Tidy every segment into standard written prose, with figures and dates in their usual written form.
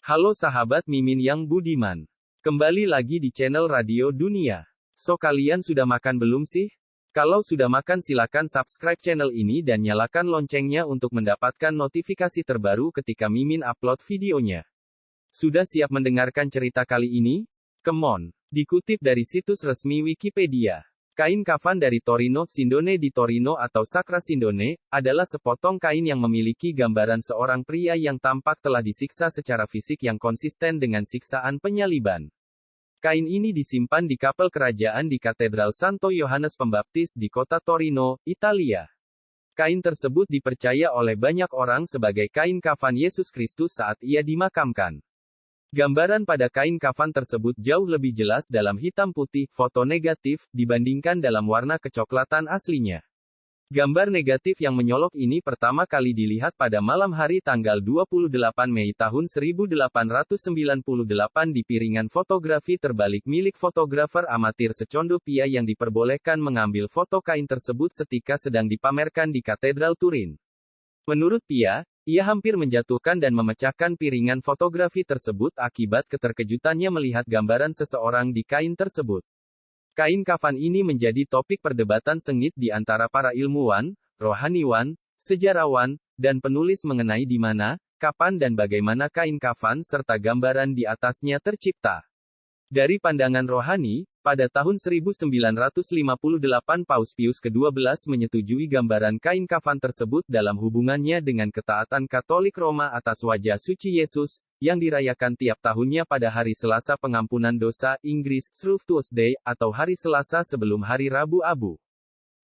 Halo sahabat Mimin yang budiman. Kembali lagi di channel Radio Dunia. So kalian sudah makan belum sih? Kalau sudah makan silakan subscribe channel ini dan nyalakan loncengnya untuk mendapatkan notifikasi terbaru ketika Mimin upload videonya. Sudah siap mendengarkan cerita kali ini? Come on. Dikutip dari situs resmi Wikipedia. Kain kafan dari Torino Sindone di Torino atau Sacra Sindone, adalah sepotong kain yang memiliki gambaran seorang pria yang tampak telah disiksa secara fisik yang konsisten dengan siksaan penyaliban. Kain ini disimpan di kapel kerajaan di Katedral Santo Yohanes Pembaptis di kota Torino, Italia. Kain tersebut dipercaya oleh banyak orang sebagai kain kafan Yesus Kristus saat ia dimakamkan. Gambaran pada kain kafan tersebut jauh lebih jelas dalam hitam putih, foto negatif, dibandingkan dalam warna kecoklatan aslinya. Gambar negatif yang menyolok ini pertama kali dilihat pada malam hari tanggal 28 Mei tahun 1898 di piringan fotografi terbalik milik fotografer amatir Secondo Pia yang diperbolehkan mengambil foto kain tersebut setika sedang dipamerkan di Katedral Turin. Menurut Pia, ia hampir menjatuhkan dan memecahkan piringan fotografi tersebut akibat keterkejutannya melihat gambaran seseorang di kain tersebut. Kain kafan ini menjadi topik perdebatan sengit di antara para ilmuwan, rohaniwan, sejarawan, dan penulis mengenai di mana, kapan dan bagaimana kain kafan serta gambaran di atasnya tercipta. Dari pandangan rohani, pada tahun 1958 Paus Pius ke-12 menyetujui gambaran kain kafan tersebut dalam hubungannya dengan ketaatan Katolik Roma atas wajah suci Yesus, yang dirayakan tiap tahunnya pada hari Selasa Pengampunan Dosa, Inggris, Shrove Tuesday, atau hari Selasa sebelum hari Rabu Abu.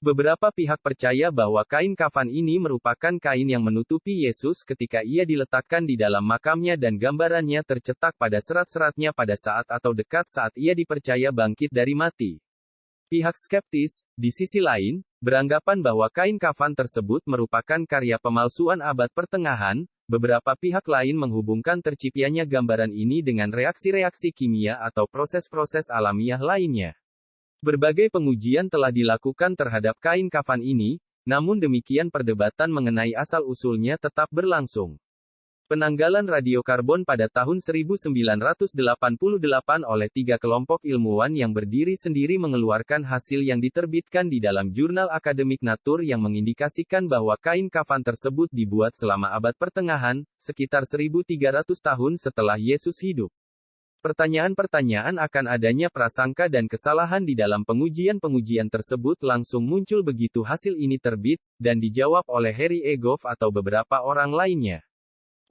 Beberapa pihak percaya bahwa kain kafan ini merupakan kain yang menutupi Yesus ketika ia diletakkan di dalam makamnya dan gambarannya tercetak pada serat-seratnya pada saat atau dekat saat ia dipercaya bangkit dari mati. Pihak skeptis, di sisi lain, beranggapan bahwa kain kafan tersebut merupakan karya pemalsuan abad pertengahan. Beberapa pihak lain menghubungkan terciptanya gambaran ini dengan reaksi-reaksi kimia atau proses-proses alamiah lainnya. Berbagai pengujian telah dilakukan terhadap kain kafan ini, namun demikian perdebatan mengenai asal-usulnya tetap berlangsung. Penanggalan radiokarbon pada tahun 1988 oleh 3 kelompok ilmuwan yang berdiri sendiri mengeluarkan hasil yang diterbitkan di dalam jurnal akademik Nature yang mengindikasikan bahwa kain kafan tersebut dibuat selama abad pertengahan, sekitar 1300 tahun setelah Yesus hidup. Pertanyaan-pertanyaan akan adanya prasangka dan kesalahan di dalam pengujian-pengujian tersebut langsung muncul begitu hasil ini terbit, dan dijawab oleh Harry E. Goff atau beberapa orang lainnya.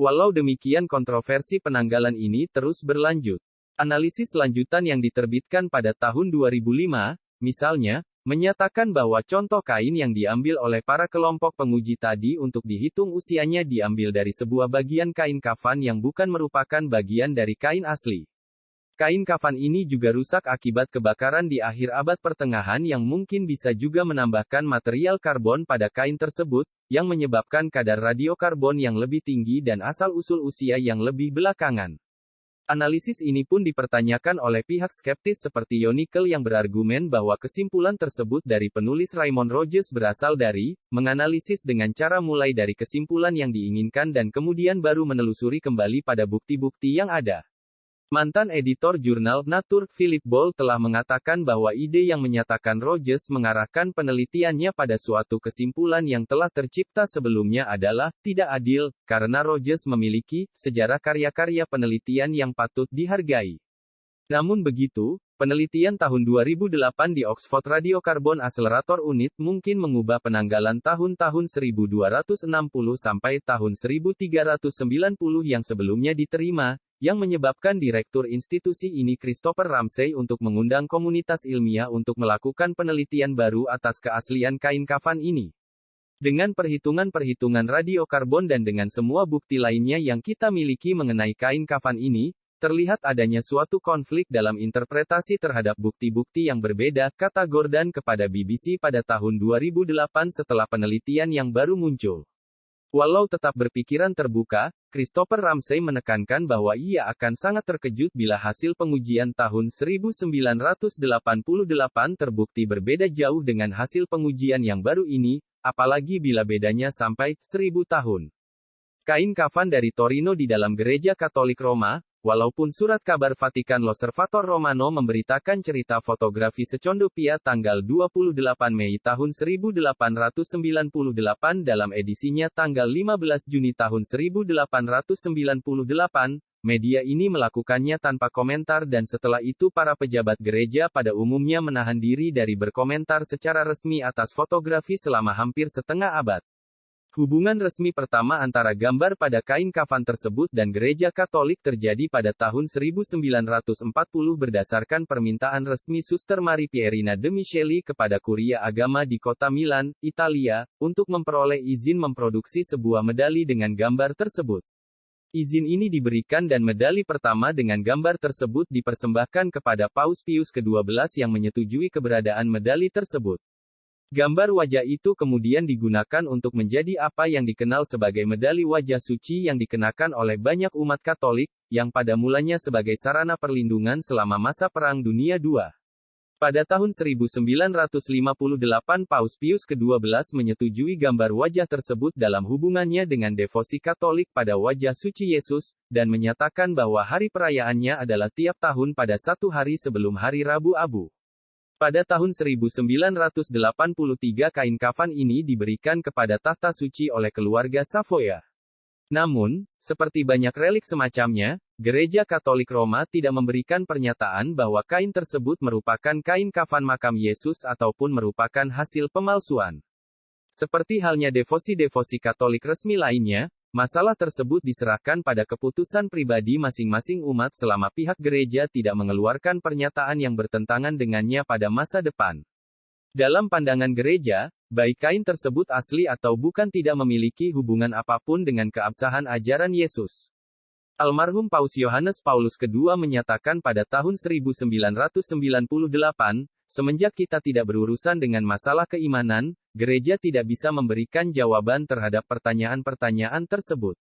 Walau demikian kontroversi penanggalan ini terus berlanjut. Analisis lanjutan yang diterbitkan pada tahun 2005, misalnya, menyatakan bahwa contoh kain yang diambil oleh para kelompok penguji tadi untuk dihitung usianya diambil dari sebuah bagian kain kafan yang bukan merupakan bagian dari kain asli. Kain kafan ini juga rusak akibat kebakaran di akhir abad pertengahan yang mungkin bisa juga menambahkan material karbon pada kain tersebut, yang menyebabkan kadar radiokarbon yang lebih tinggi dan asal-usul usia yang lebih belakangan. Analisis ini pun dipertanyakan oleh pihak skeptis seperti Yonikel yang berargumen bahwa kesimpulan tersebut dari penulis Raymond Rogers berasal dari, menganalisis dengan cara mulai dari kesimpulan yang diinginkan dan kemudian baru menelusuri kembali pada bukti-bukti yang ada. Mantan editor jurnal Nature, Philip Ball telah mengatakan bahwa ide yang menyatakan Rogers mengarahkan penelitiannya pada suatu kesimpulan yang telah tercipta sebelumnya adalah tidak adil, karena Rogers memiliki sejarah karya-karya penelitian yang patut dihargai. Namun begitu, penelitian tahun 2008 di Oxford Radiocarbon Accelerator Unit mungkin mengubah penanggalan tahun-tahun 1260 sampai tahun 1390 yang sebelumnya diterima, yang menyebabkan direktur institusi ini Christopher Ramsay untuk mengundang komunitas ilmiah untuk melakukan penelitian baru atas keaslian kain kafan ini. Dengan perhitungan-perhitungan radiokarbon dan dengan semua bukti lainnya yang kita miliki mengenai kain kafan ini, terlihat adanya suatu konflik dalam interpretasi terhadap bukti-bukti yang berbeda, kata Gordon kepada BBC pada tahun 2008 setelah penelitian yang baru muncul. Walau tetap berpikiran terbuka, Christopher Ramsay menekankan bahwa ia akan sangat terkejut bila hasil pengujian tahun 1988 terbukti berbeda jauh dengan hasil pengujian yang baru ini, apalagi bila bedanya sampai 1000 tahun. Kain kafan dari Torino di dalam Gereja Katolik Roma. Walaupun surat kabar Vatikan L'Osservatore Romano memberitakan cerita fotografi Secondo Pia tanggal 28 Mei tahun 1898 dalam edisinya tanggal 15 Juni tahun 1898, media ini melakukannya tanpa komentar dan setelah itu para pejabat gereja pada umumnya menahan diri dari berkomentar secara resmi atas fotografi selama hampir setengah abad. Hubungan resmi pertama antara gambar pada kain kafan tersebut dan Gereja Katolik terjadi pada tahun 1940 berdasarkan permintaan resmi Suster Mari Pierina de Micheli kepada Kuria Agama di kota Milan, Italia, untuk memperoleh izin memproduksi sebuah medali dengan gambar tersebut. Izin ini diberikan dan medali pertama dengan gambar tersebut dipersembahkan kepada Paus Pius ke-12 yang menyetujui keberadaan medali tersebut. Gambar wajah itu kemudian digunakan untuk menjadi apa yang dikenal sebagai medali wajah suci yang dikenakan oleh banyak umat Katolik, yang pada mulanya sebagai sarana perlindungan selama masa Perang Dunia II. Pada tahun 1958 Paus Pius ke-12 menyetujui gambar wajah tersebut dalam hubungannya dengan devosi Katolik pada wajah suci Yesus, dan menyatakan bahwa hari perayaannya adalah tiap tahun pada satu hari sebelum Hari Rabu Abu. Pada tahun 1983 kain kafan ini diberikan kepada tahta suci oleh keluarga Savoya. Namun, seperti banyak relik semacamnya, Gereja Katolik Roma tidak memberikan pernyataan bahwa kain tersebut merupakan kain kafan makam Yesus ataupun merupakan hasil pemalsuan. Seperti halnya devosi-devosi Katolik resmi lainnya, masalah tersebut diserahkan pada keputusan pribadi masing-masing umat selama pihak gereja tidak mengeluarkan pernyataan yang bertentangan dengannya pada masa depan. Dalam pandangan gereja, baik kain tersebut asli atau bukan tidak memiliki hubungan apapun dengan keabsahan ajaran Yesus. Almarhum Paus Yohanes Paulus II menyatakan pada tahun 1998, semenjak kita tidak berurusan dengan masalah keimanan, gereja tidak bisa memberikan jawaban terhadap pertanyaan-pertanyaan tersebut.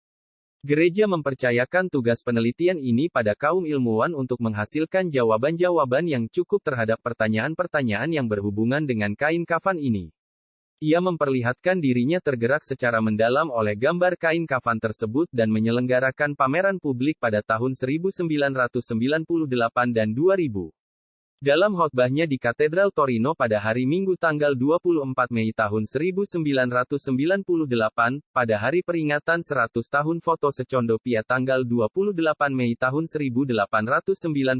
Gereja mempercayakan tugas penelitian ini pada kaum ilmuwan untuk menghasilkan jawaban-jawaban yang cukup terhadap pertanyaan-pertanyaan yang berhubungan dengan kain kafan ini. Ia memperlihatkan dirinya tergerak secara mendalam oleh gambar kain kafan tersebut dan menyelenggarakan pameran publik pada tahun 1998 dan 2000. Dalam khotbahnya di Katedral Torino pada hari Minggu tanggal 24 Mei tahun 1998, pada hari peringatan 100 tahun foto Secondo Pia tanggal 28 Mei tahun 1898.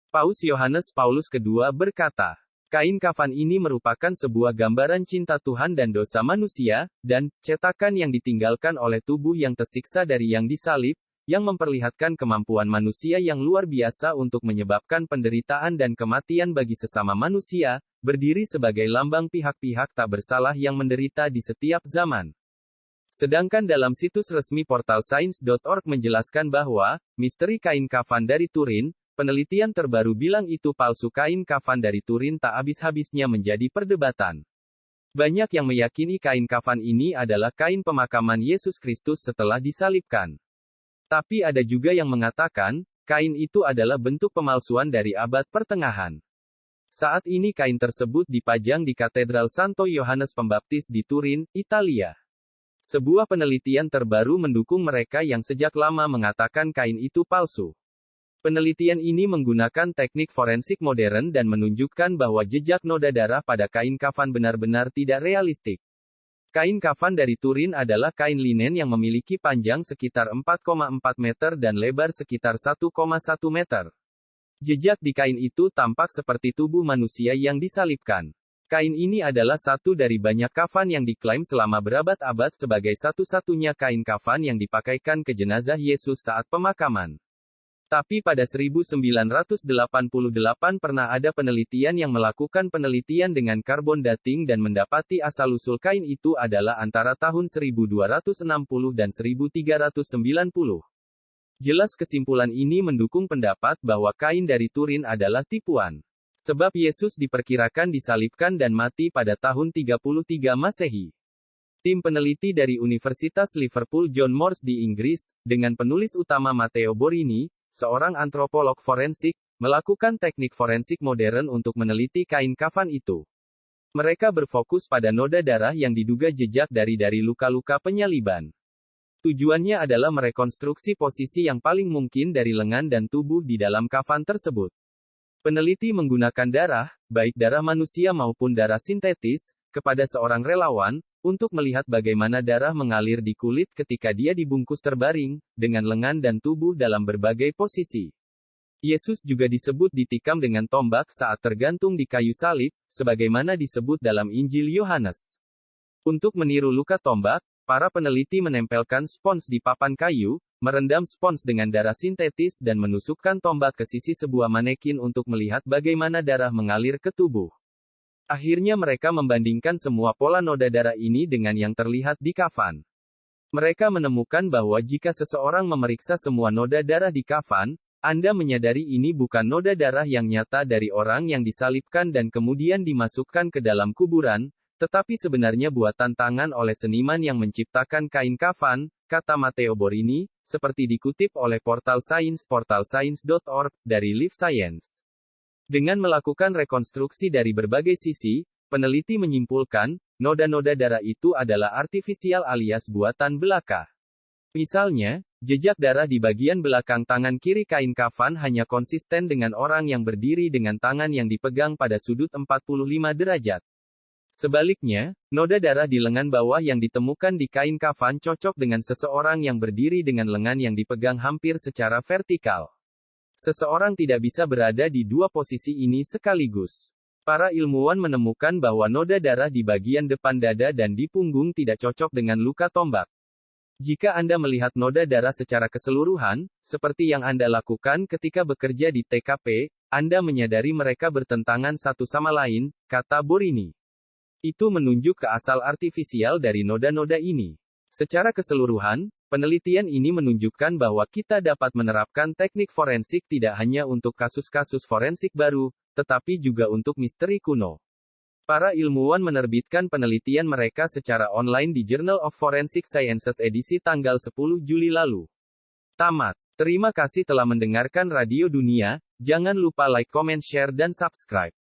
Paus Yohanes Paulus II berkata, kain kafan ini merupakan sebuah gambaran cinta Tuhan dan dosa manusia, dan cetakan yang ditinggalkan oleh tubuh yang tersiksa dari yang disalib, yang memperlihatkan kemampuan manusia yang luar biasa untuk menyebabkan penderitaan dan kematian bagi sesama manusia, berdiri sebagai lambang pihak-pihak tak bersalah yang menderita di setiap zaman. Sedangkan dalam situs resmi portal Science.org menjelaskan bahwa, misteri kain kafan dari Turin, penelitian terbaru bilang itu palsu. Kain kafan dari Turin tak habis-habisnya menjadi perdebatan. Banyak yang meyakini kain kafan ini adalah kain pemakaman Yesus Kristus setelah disalibkan. Tapi ada juga yang mengatakan, kain itu adalah bentuk pemalsuan dari abad pertengahan. Saat ini kain tersebut dipajang di Katedral Santo Yohanes Pembaptis di Turin, Italia. Sebuah penelitian terbaru mendukung mereka yang sejak lama mengatakan kain itu palsu. Penelitian ini menggunakan teknik forensik modern dan menunjukkan bahwa jejak noda darah pada kain kafan benar-benar tidak realistik. Kain kafan dari Turin adalah kain linen yang memiliki panjang sekitar 4,4 meter dan lebar sekitar 1,1 meter. Jejak di kain itu tampak seperti tubuh manusia yang disalibkan. Kain ini adalah satu dari banyak kafan yang diklaim selama berabad-abad sebagai satu-satunya kain kafan yang dipakaikan ke jenazah Yesus saat pemakaman. Tapi pada 1988 pernah ada penelitian yang melakukan penelitian dengan karbon dating dan mendapati asal-usul kain itu adalah antara tahun 1260 dan 1390. Jelas kesimpulan ini mendukung pendapat bahwa kain dari Turin adalah tipuan. Sebab Yesus diperkirakan disalibkan dan mati pada tahun 33 Masehi. Tim peneliti dari Universitas Liverpool John Moores di Inggris, dengan penulis utama Matteo Borini, seorang antropolog forensik, melakukan teknik forensik modern untuk meneliti kain kafan itu. Mereka berfokus pada noda darah yang diduga jejak dari luka-luka penyaliban. Tujuannya adalah merekonstruksi posisi yang paling mungkin dari lengan dan tubuh di dalam kafan tersebut. Peneliti menggunakan darah, baik darah manusia maupun darah sintetis, kepada seorang relawan, untuk melihat bagaimana darah mengalir di kulit ketika dia dibungkus terbaring, dengan lengan dan tubuh dalam berbagai posisi. Yesus juga disebut ditikam dengan tombak saat tergantung di kayu salib, sebagaimana disebut dalam Injil Yohanes. Untuk meniru luka tombak, para peneliti menempelkan spons di papan kayu, merendam spons dengan darah sintetis dan menusukkan tombak ke sisi sebuah manekin untuk melihat bagaimana darah mengalir ke tubuh. Akhirnya mereka membandingkan semua pola noda darah ini dengan yang terlihat di kafan. Mereka menemukan bahwa jika seseorang memeriksa semua noda darah di kafan, Anda menyadari ini bukan noda darah yang nyata dari orang yang disalibkan dan kemudian dimasukkan ke dalam kuburan, tetapi sebenarnya buatan tangan oleh seniman yang menciptakan kain kafan, kata Matteo Borini, seperti dikutip oleh portal portalscience.org, dari Live Science. Dengan melakukan rekonstruksi dari berbagai sisi, peneliti menyimpulkan, noda-noda darah itu adalah artifisial alias buatan belaka. Misalnya, jejak darah di bagian belakang tangan kiri kain kafan hanya konsisten dengan orang yang berdiri dengan tangan yang dipegang pada sudut 45 derajat. Sebaliknya, noda darah di lengan bawah yang ditemukan di kain kafan cocok dengan seseorang yang berdiri dengan lengan yang dipegang hampir secara vertikal. Seseorang tidak bisa berada di dua posisi ini sekaligus. Para ilmuwan menemukan bahwa noda darah di bagian depan dada dan di punggung tidak cocok dengan luka tombak. Jika Anda melihat noda darah secara keseluruhan, seperti yang Anda lakukan ketika bekerja di TKP, Anda menyadari mereka bertentangan satu sama lain, kata Borini. Itu menunjuk ke asal artifisial dari noda-noda ini. Secara keseluruhan, penelitian ini menunjukkan bahwa kita dapat menerapkan teknik forensik tidak hanya untuk kasus-kasus forensik baru, tetapi juga untuk misteri kuno. Para ilmuwan menerbitkan penelitian mereka secara online di Journal of Forensic Sciences edisi tanggal 10 Juli lalu. Tamat. Terima kasih telah mendengarkan Radio Dunia, jangan lupa like, comment, share dan subscribe.